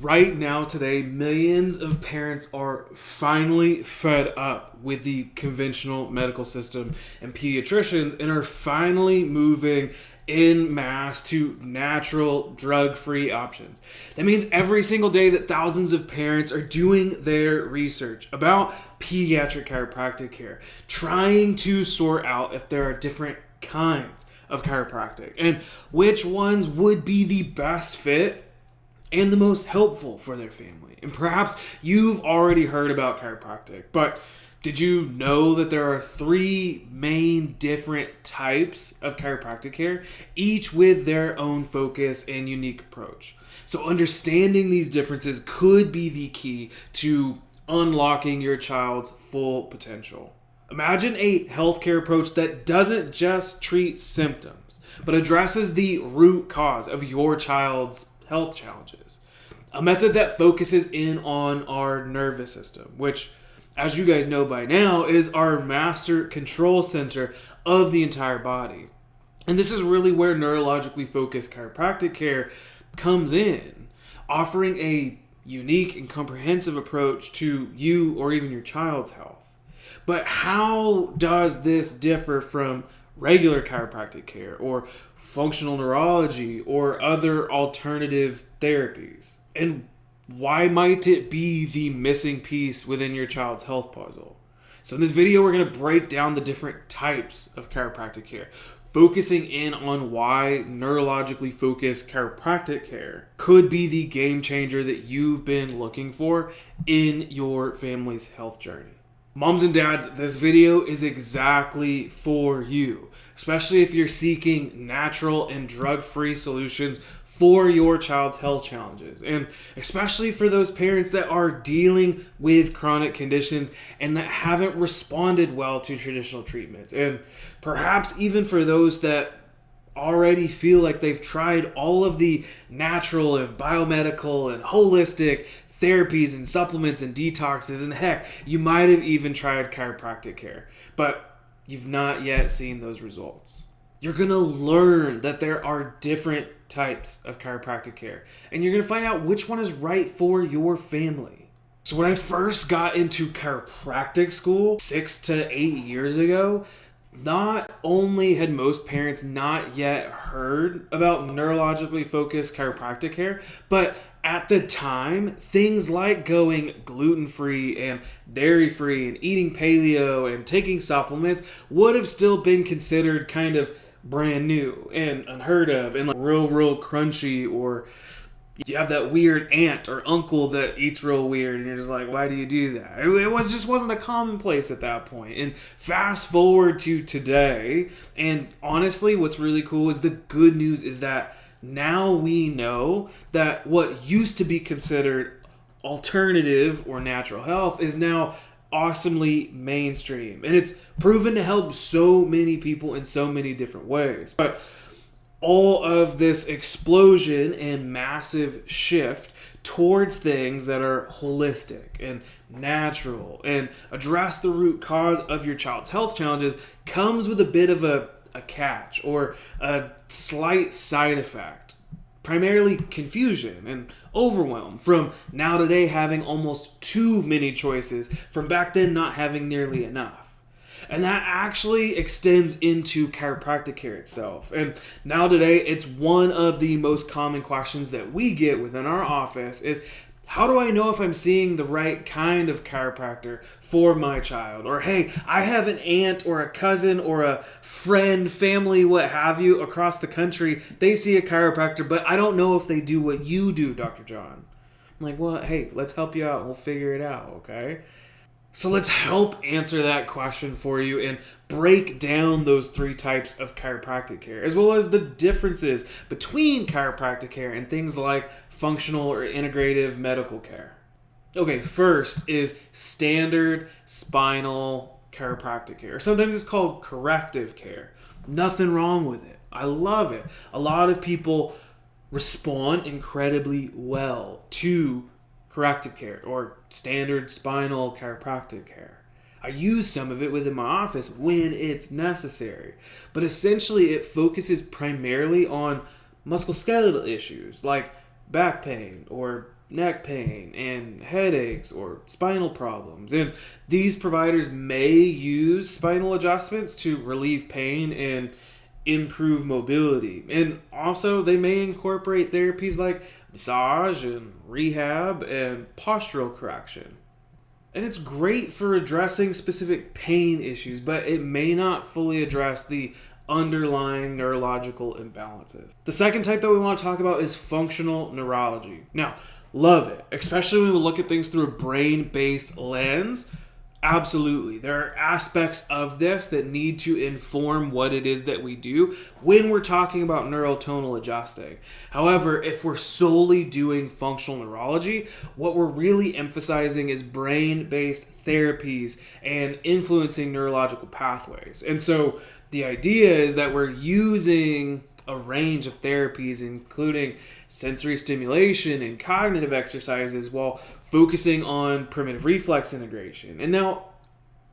Right now, today, millions of parents are finally fed up with the conventional medical system and pediatricians and are finally moving in mass to natural, drug-free options. That means every single day that thousands of parents are doing their research about pediatric chiropractic care, trying to sort out if there are different kinds of chiropractic and which ones would be the best fit and the most helpful for their family. And perhaps you've already heard about chiropractic, but did you know that there are three main different types of chiropractic care, each with their own focus and unique approach? So understanding these differences could be the key to unlocking your child's full potential. Imagine a healthcare approach that doesn't just treat symptoms, but addresses the root cause of your child's health challenges. A method that focuses in on our nervous system, which, as you guys know by now, is our master control center of the entire body. And this is really where neurologically focused chiropractic care comes in, offering a unique and comprehensive approach to you or even your child's health. But how does this differ from regular chiropractic care or functional neurology or other alternative therapies? And why might it be the missing piece within your child's health puzzle? So in this video, we're going to break down the different types of chiropractic care, focusing in on why neurologically focused chiropractic care could be the game changer that you've been looking for in your family's health journey. Moms and dads, this video is exactly for you, especially if you're seeking natural and drug-free solutions for your child's health challenges, and especially for those parents that are dealing with chronic conditions and that haven't responded well to traditional treatments, and perhaps even for those that already feel like they've tried all of the natural and biomedical and holistic therapies and supplements and detoxes, and heck, you might have even tried chiropractic care, but you've not yet seen those results. You're going to learn that there are different types of chiropractic care, and you're going to find out which one is right for your family. So when I first got into chiropractic school 6 to 8 years ago, not only had most parents not yet heard about neurologically focused chiropractic care, but at the time, things like going gluten-free and dairy-free and eating paleo and taking supplements would have still been considered kind of brand new and unheard of and like real crunchy, or you have that weird aunt or uncle that eats real weird and you're just like, why do you do that? It wasn't a commonplace at that point. And fast forward to today, and honestly what's really cool is the good news is that now we know that what used to be considered alternative or natural health is now awesomely mainstream, and it's proven to help so many people in so many different ways. But all of this explosion and massive shift towards things that are holistic and natural and address the root cause of your child's health challenges comes with a bit of a catch or a slight side effect, primarily confusion and overwhelm from now today having almost too many choices from back then not having nearly enough. And that actually extends into chiropractic care itself. And now today, it's one of the most common questions that we get within our office is, how do I know if I'm seeing the right kind of chiropractor for my child? Or, hey, I have an aunt or a cousin or a friend, family, what have you, across the country. They see a chiropractor, but I don't know if they do what you do, Dr. John. I'm like, well, hey, let's help you out. We'll figure it out, okay? So let's help answer that question for you and break down those three types of chiropractic care, as well as the differences between chiropractic care and things like functional or integrative medical care. Okay, first is standard spinal chiropractic care. Sometimes it's called corrective care. Nothing wrong with it. I love it. A lot of people respond incredibly well to corrective care or standard spinal chiropractic care. I use some of it within my office when it's necessary, but essentially it focuses primarily on musculoskeletal issues like back pain or neck pain and headaches or spinal problems. And these providers may use spinal adjustments to relieve pain and improve mobility. And also they may incorporate therapies like massage and rehab and postural correction. And it's great for addressing specific pain issues, but it may not fully address the underlying neurological imbalances. The second type that we want to talk about is functional neurology. Now, love it, especially when we look at things through a brain-based lens. Absolutely. There are aspects of this that need to inform what it is that we do when we're talking about neurotonal adjusting. However, if we're solely doing functional neurology, what we're really emphasizing is brain-based therapies and influencing neurological pathways. And so the idea is that we're using a range of therapies, including sensory stimulation and cognitive exercises, while focusing on primitive reflex integration. And now,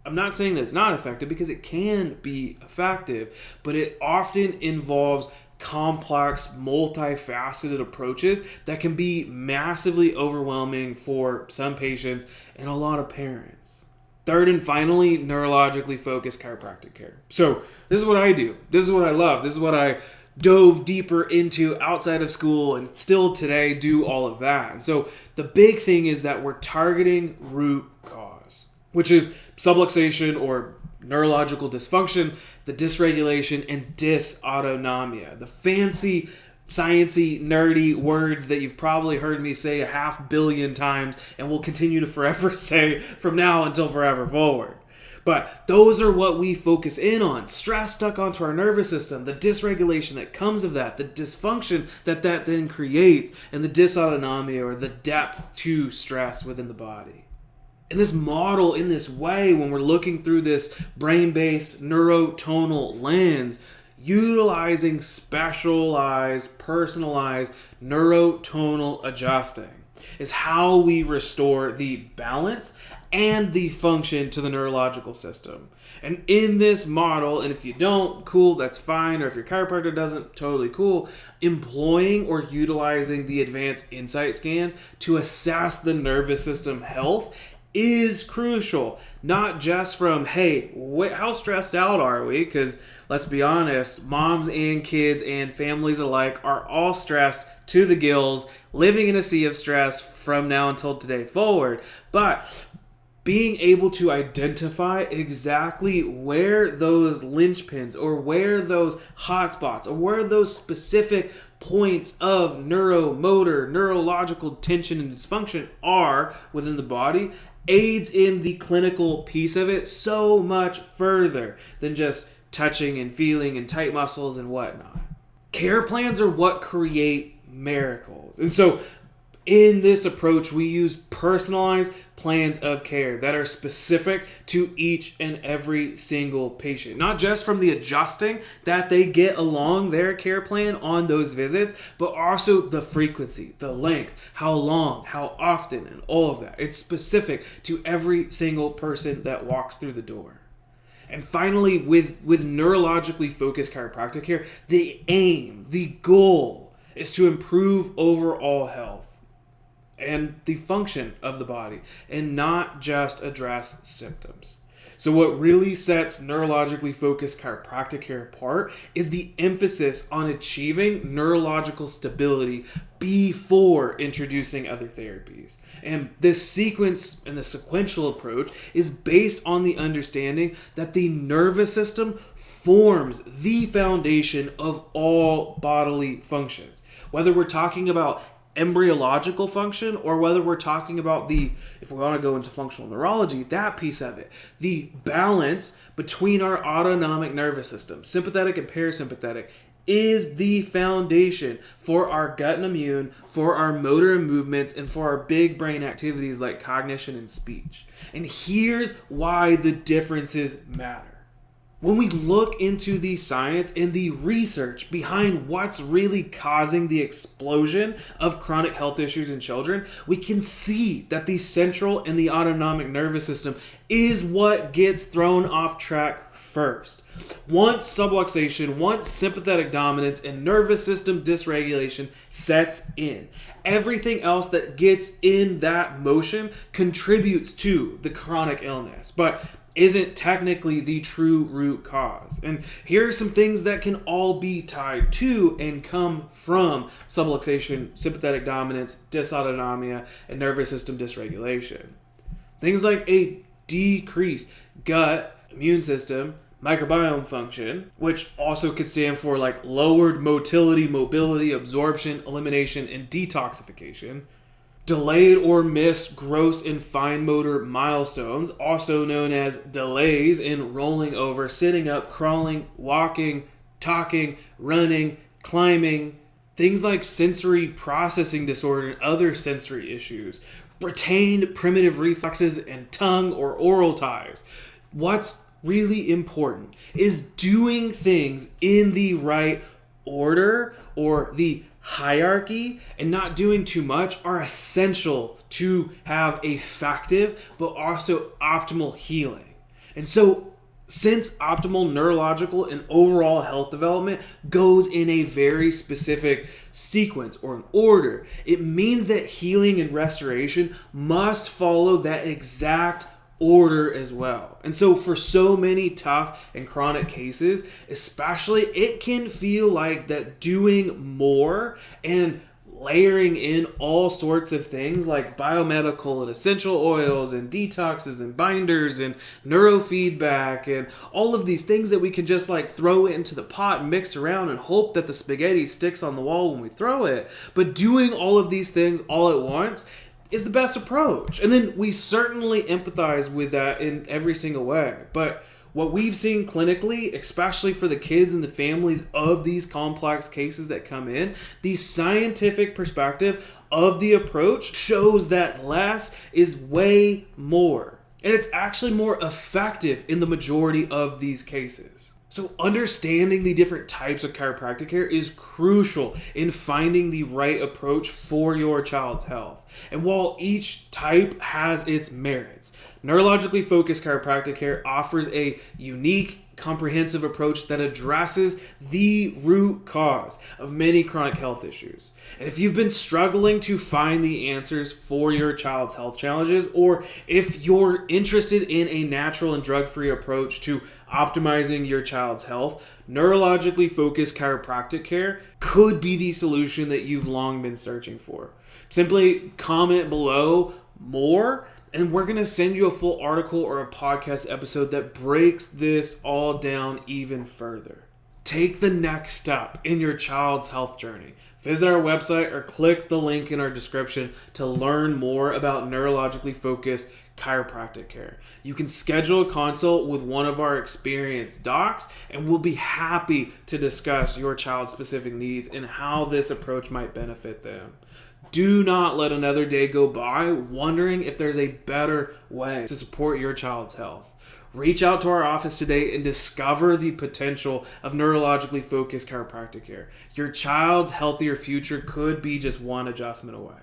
I'm not saying that it's not effective, because it can be effective, but it often involves complex, multifaceted approaches that can be massively overwhelming for some patients and a lot of parents. Third and finally, neurologically focused chiropractic care. So this is what I do. This is what I love. This is what I dove deeper into outside of school and still today do all of that. And so the big thing is that we're targeting root cause, which is subluxation or neurological dysfunction, the dysregulation, and dysautonomia. The fancy, sciencey, nerdy words that you've probably heard me say 500 million times and will continue to forever say from now until forever forward. But those are what we focus in on. Stress stuck onto our nervous system, the dysregulation that comes of that, the dysfunction that then creates, and the dysautonomia, or the depth to stress within the body. In this model, in this way, when we're looking through this brain-based neurotonal lens, utilizing specialized, personalized neurotonal adjusting is how we restore the balance and the function to the neurological system. And in this model, and if you don't, cool, that's fine, or if your chiropractor doesn't, totally cool, employing or utilizing the advanced insight scans to assess the nervous system health is crucial. Not just from, hey, how stressed out are we? Because let's be honest, moms and kids and families alike are all stressed to the gills, living in a sea of stress from now until today forward. But being able to identify exactly where those linchpins or where those hotspots or where those specific points of neuromotor, neurological tension and dysfunction are within the body aids in the clinical piece of it so much further than just touching and feeling and tight muscles and whatnot. Care plans are what create miracles. And so in this approach, we use personalized plans of care that are specific to each and every single patient. Not just from the adjusting that they get along their care plan on those visits, but also the frequency, the length, how long, how often, and all of that. It's specific to every single person that walks through the door. And finally, with neurologically focused chiropractic care, the aim, the goal is to improve overall health and the function of the body, and not just address symptoms. So what really sets neurologically focused chiropractic care apart is the emphasis on achieving neurological stability before introducing other therapies. And this sequence and the sequential approach is based on the understanding that the nervous system forms the foundation of all bodily functions. Whether we're talking about embryological function, or whether we're talking about if we want to go into functional neurology, that piece of it, the balance between our autonomic nervous system, sympathetic and parasympathetic, is the foundation for our gut and immune, for our motor and movements, and for our big brain activities like cognition and speech. And here's why the differences matter. When we look into the science and the research behind what's really causing the explosion of chronic health issues in children, we can see that the central and the autonomic nervous system is what gets thrown off track first. Once subluxation, once sympathetic dominance and nervous system dysregulation sets in, everything else that gets in that motion contributes to the chronic illness, but isn't technically the true root cause. And here are some things that can all be tied to and come from subluxation, sympathetic dominance, dysautonomia, and nervous system dysregulation. Things like a decreased gut immune system, microbiome function, which also could stand for like lowered motility, mobility, absorption, elimination, and detoxification. Delayed or missed gross and fine motor milestones, also known as delays in rolling over, sitting up, crawling, walking, talking, running, climbing. Things like sensory processing disorder and other sensory issues. Retained primitive reflexes and tongue or oral ties. What's really important is doing things in the right order or the hierarchy, and not doing too much are essential to have effective but also optimal healing. And so since optimal neurological and overall health development goes in a very specific sequence or an order, it means that healing and restoration must follow that exact order as well. And so for so many tough and chronic cases, especially, it can feel like that doing more and layering in all sorts of things like biomedical and essential oils and detoxes and binders and neurofeedback and all of these things that we can just like throw into the pot and mix around and hope that the spaghetti sticks on the wall when we throw it. But doing all of these things all at once is the best approach. And then we certainly empathize with that in every single way. But what we've seen clinically, especially for the kids and the families of these complex cases that come in, the scientific perspective of the approach shows that less is way more. And it's actually more effective in the majority of these cases. So understanding the different types of chiropractic care is crucial in finding the right approach for your child's health. And while each type has its merits, neurologically-focused chiropractic care offers a unique, comprehensive approach that addresses the root cause of many chronic health issues. And if you've been struggling to find the answers for your child's health challenges, or if you're interested in a natural and drug-free approach to optimizing your child's health, neurologically-focused chiropractic care could be the solution that you've long been searching for. Simply comment below more, and we're going to send you a full article or a podcast episode that breaks this all down even further. Take the next step in your child's health journey. Visit our website or click the link in our description to learn more about neurologically focused chiropractic care. You can schedule a consult with one of our experienced docs, and we'll be happy to discuss your child's specific needs and how this approach might benefit them. Do not let another day go by wondering if there's a better way to support your child's health. Reach out to our office today and discover the potential of neurologically focused chiropractic care. Your child's healthier future could be just one adjustment away.